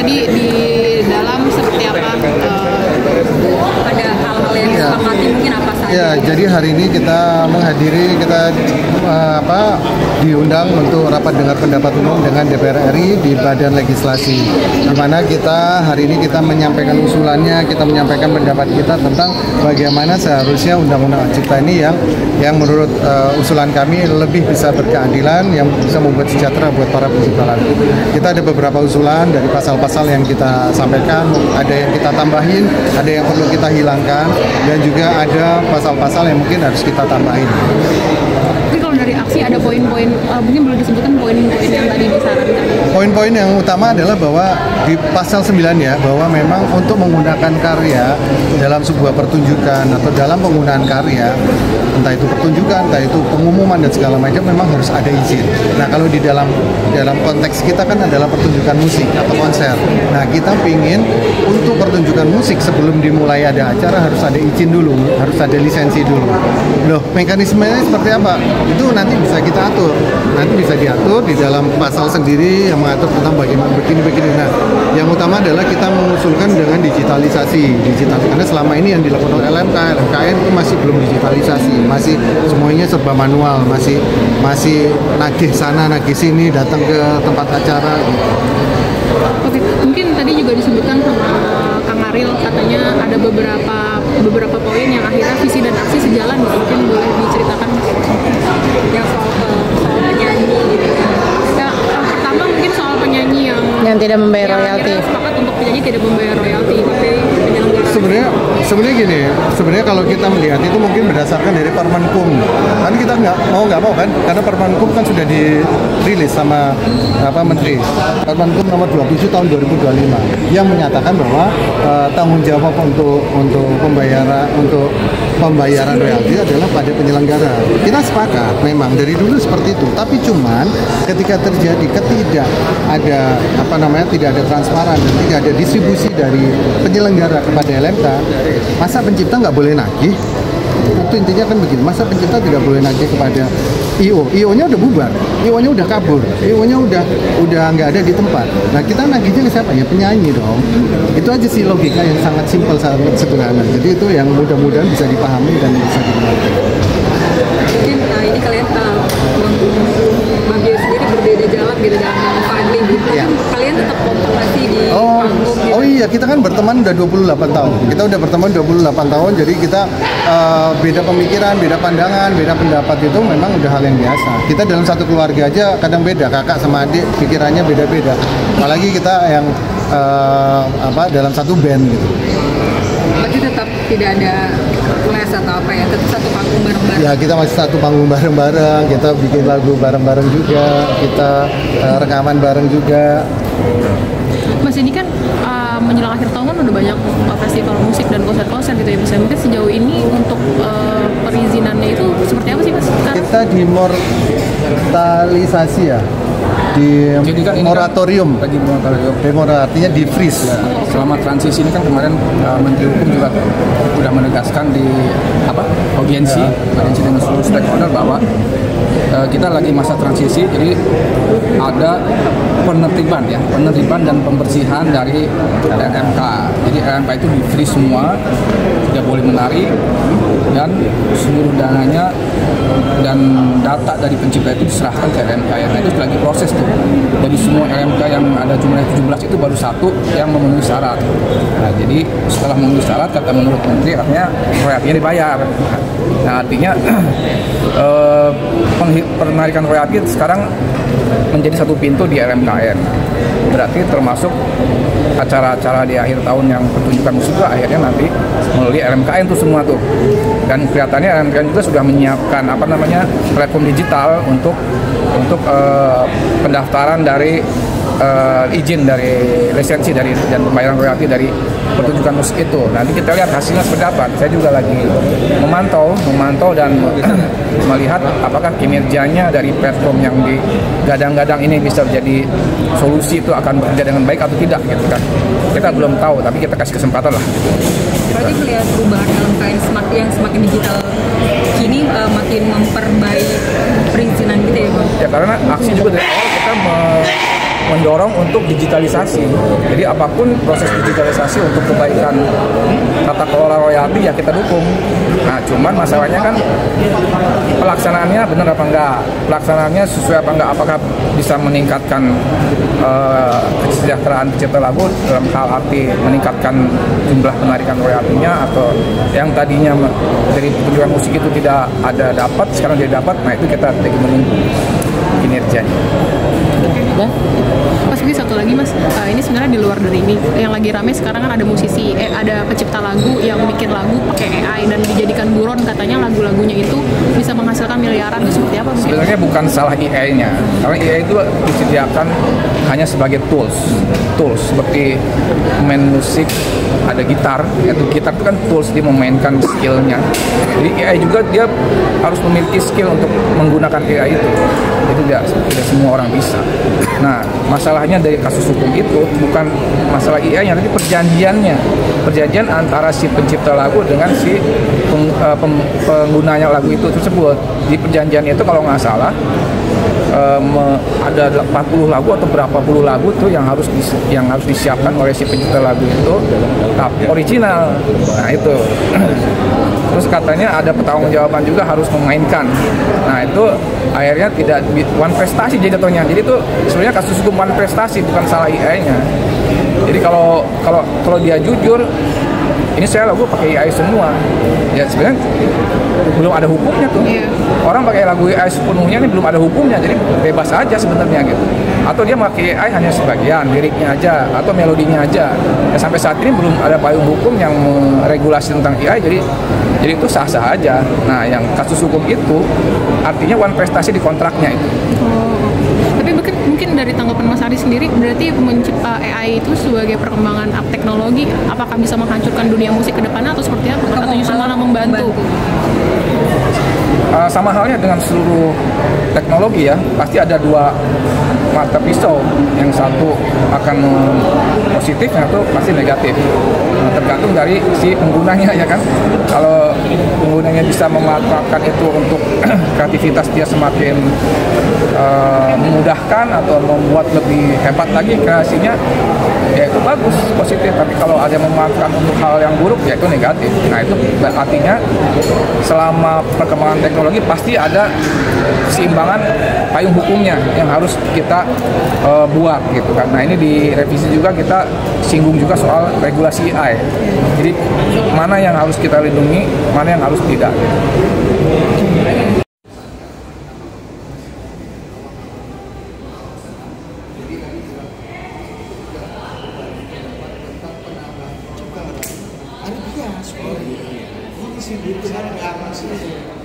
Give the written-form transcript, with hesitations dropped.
tadi di dalam seperti apa? Ada hal-hal yang disepakati mungkin apa saja? Ya, jadi hari ini kita menghadiri, kita diundang untuk rapat dengar pendapat umum dengan DPR RI di Badan Legislasi, di mana kita hari ini kita menyampaikan usulannya, kita menyampaikan pendapat kita tentang bagaimana seharusnya Undang-Undang Cipta ini yang menurut usulan kami lebih bisa berkeadilan, yang bisa membuat sejahtera buat para pencipta lagu. Kita ada beberapa usulan dari pasal-pasal yang kita sampaikan, ada yang kita tambahin, ada yang perlu kita hilangkan, dan juga ada pasal-pasal yang mungkin harus kita tambahin. Tapi kalau dari aksi ada poin-poin, mungkin boleh disebutkan poin-poin yang tadi disarankan? Poin-poin yang utama adalah bahwa di pasal 9 ya, bahwa memang untuk menggunakan karya dalam sebuah pertunjukan atau dalam penggunaan karya, entah itu pertunjukan, entah itu pengumuman dan segala macam, memang harus ada izin. Nah, kalau di dalam konteks kita kan adalah pertunjukan musik atau konser. Nah, kita ingin untuk pertunjukan musik sebelum dimulai ada acara harus ada izin dulu, harus ada lisensi dulu. Loh, mekanismenya seperti apa? Itu nanti bisa kita atur, nanti bisa diatur di dalam pasal sendiri yang mengatur tentang bagaimana begini-begini. Nah, yang utama adalah kita mengusulkan dengan digitalisasi, karena selama ini yang dilakukan oleh LMKN itu masih belum digitalisasi, masih semuanya serba manual, masih nagih sana nagih sini, datang ke tempat acara. Oke, mungkin tadi juga disebutkan sama Kang Ariel, katanya ada beberapa poin yang akhirnya visi dan aksi sejalan, mungkin boleh diceritakan yang soal penyanyi gitu ya. Nah, yang pertama mungkin soal penyanyi yang tidak membayar royalti. Sepakat untuk penyanyi tidak membayar royalti, tapi penyelenggara. Sebenarnya gini, kalau kita melihat itu mungkin berdasarkan dari Permenkum. Kan kita nggak mau kan, karena Permenkum kan sudah dirilis sama Menteri. Permenkum nomor 27 tahun 2025 yang menyatakan bahwa tanggung jawab untuk pembayaran royalti adalah pada penyelenggara. Kita sepakat, memang dari dulu seperti itu. Tapi cuman ketika terjadi tidak ada transparan dan tidak ada distribusi dari penyelenggara kepada LMK, masa pencipta nggak boleh nagih? Itu intinya kan begini, masa pencipta tidak boleh nagih kepada IO-nya udah bubar, IO-nya udah kabur, IO-nya udah nggak ada di tempat. Nah, kita nagihnya ke siapa? Ya penyanyi dong. Itu aja sih logika yang sangat simpel, sangat sederhana. Jadi itu yang mudah-mudahan bisa dipahami dan bisa dimengerti. Mungkin ini kalian Bang Bio sendiri berbeda jalan gitu dengan Fadli gitu. Ya. Kalian tetap kompak masih di panggung gitu. Oh iya, kita kan berteman udah 28 tahun. Kita udah berteman 28 tahun, jadi kita beda pemikiran, beda pandangan, beda pendapat itu memang udah hal yang biasa. Kita dalam satu keluarga aja kadang beda, kakak sama adik pikirannya beda-beda. Apalagi kita yang dalam satu band gitu. Berarti tetap tidak ada les atau apa ya, tetap satu panggung bareng-bareng. Ya, kita masih satu panggung bareng-bareng, kita bikin lagu bareng-bareng juga, kita rekaman bareng juga. Mas, ini kan menjelang akhir tahun kan udah banyak festival musik dan konser-konser gitu ya Mas. Mungkin sejauh ini untuk perizinannya itu seperti apa sih Mas? Kita dimortalisasi ya, moratorium. Artinya di freeze. Ya, selama transisi ini kan kemarin Menteri Hukum juga sudah menegaskan di audiensi dengan seluruh stakeholder bahwa kita lagi masa transisi, jadi ada penertiban dan pembersihan dari RMK. Jadi RMK itu di freeze semua, tidak boleh menari, dan seluruh dananya dan data dari pencipta itu diserahkan ke RMK. Nah, itu lagi proses tuh. Dari semua RMK yang ada jumlah 17 itu baru satu yang memenuhi syarat. Nah, jadi setelah memenuhi syarat, kata menurut Menteri, artinya royaltinya dibayar. Nah, artinya penarikan royalti sekarang menjadi satu pintu di RMKN. Berarti termasuk acara-acara di akhir tahun yang pertunjukan musik itu akhirnya nanti melalui RMKN itu semua tuh. Dan kelihatannya RMKN juga sudah menyiapkan platform digital untuk pendaftaran dari izin dari lisensi dan pembayaran royalti dari pertunjukan musik itu. Nanti kita lihat hasilnya seperti apa. Saya juga lagi memantau dan melihat apakah kinerjanya dari platform yang digadang-gadang ini bisa menjadi solusi itu akan bekerja dengan baik atau tidak gitu kan. Kita belum tahu, tapi kita kasih kesempatan lah. Berarti melihat perubahan LMKN yang semakin digital kini makin memperbaiki perizinan gitu ya Bang? Ya, karena aksi juga dari awal kita mendorong untuk digitalisasi. Jadi apapun proses digitalisasi untuk kebaikan tata kelola royalti ya kita dukung. Nah, cuman masalahnya kan pelaksanaannya benar apa enggak, pelaksanaannya sesuai apa enggak, apakah bisa meningkatkan kesejahteraan pencipta lagu dalam hal arti meningkatkan jumlah penarikan royaltinya, atau yang tadinya dari pertunjukan musik itu tidak ada dapat sekarang dia dapat. Nah, itu kita lagi menunggu kinerjanya. Dan Mas Vicky, satu lagi Mas, ini sebenarnya di luar dari ini yang lagi rame sekarang kan ada musisi, ada pencipta lagu yang bikin lagu pakai AI dan dijadikan buron, katanya lagu-lagunya itu bisa menghasilkan miliaran. Itu seperti apa? Sebenarnya bukan salah AI-nya, karena AI itu disediakan hanya sebagai tools seperti main musik, ada gitar, itu gitar itu kan tools, dia memainkan skillnya. Jadi AI juga dia harus memiliki skill untuk menggunakan AI itu tidak semua orang bisa. Nah, masalahnya dari kasus hukum itu bukan masalah AI-nya, tapi perjanjian antara si pencipta lagu dengan si penggunanya lagu itu tersebut. Di perjanjian itu kalau nggak salah ada 40 lagu atau berapa puluh lagu tuh yang harus disiapkan oleh si pencipta lagu itu original. Nah, itu terus katanya ada pertanggungjawaban juga harus memainkan. Nah, itu akhirnya tidak one prestasi jadi jatuhnya. Jadi itu sebenarnya kasus hukum one prestasi, bukan salah AI-nya. Jadi kalau dia jujur, ini saya lagu pakai AI semua, ya sebenarnya belum ada hukumnya tuh. Orang pakai lagu AI sepenuhnya ini belum ada hukumnya, jadi bebas aja sebenarnya gitu. Atau dia pakai AI hanya sebagian, liriknya aja atau melodinya aja. Ya, sampai saat ini belum ada payung hukum yang meregulasi tentang AI, jadi itu sah-sah aja. Nah, yang kasus hukum itu artinya one prestasi di kontraknya itu. Tapi mungkin dari tanggapan Mas Ari sendiri, berarti mencipta AI itu sebagai perkembangan teknologi, apakah bisa menghancurkan dunia musik ke depannya atau seperti apa? Atau justru malah membantu? Sama halnya dengan seluruh teknologi ya, pasti ada dua mata pisau, yang satu akan positif, yang satu pasti negatif. Nah, tergantung dari si penggunanya ya kan. Kalau penggunanya bisa memanfaatkan itu untuk kreativitas dia semakin memudahkan atau membuat lebih hebat lagi kreasinya, ya itu bagus, positif. Tapi kalau ada yang memanfaatkan untuk hal yang buruk, ya itu negatif. Nah, itu artinya selama perkembangan teknologi pasti ada keseimbangan payung hukumnya yang harus kita buat gitu kan. Nah, ini di revisi juga kita singgung juga soal regulasi AI. Jadi mana yang harus kita lindungi, mana yang harus tidak. Ada bias, ini sih sekarang nggak masih.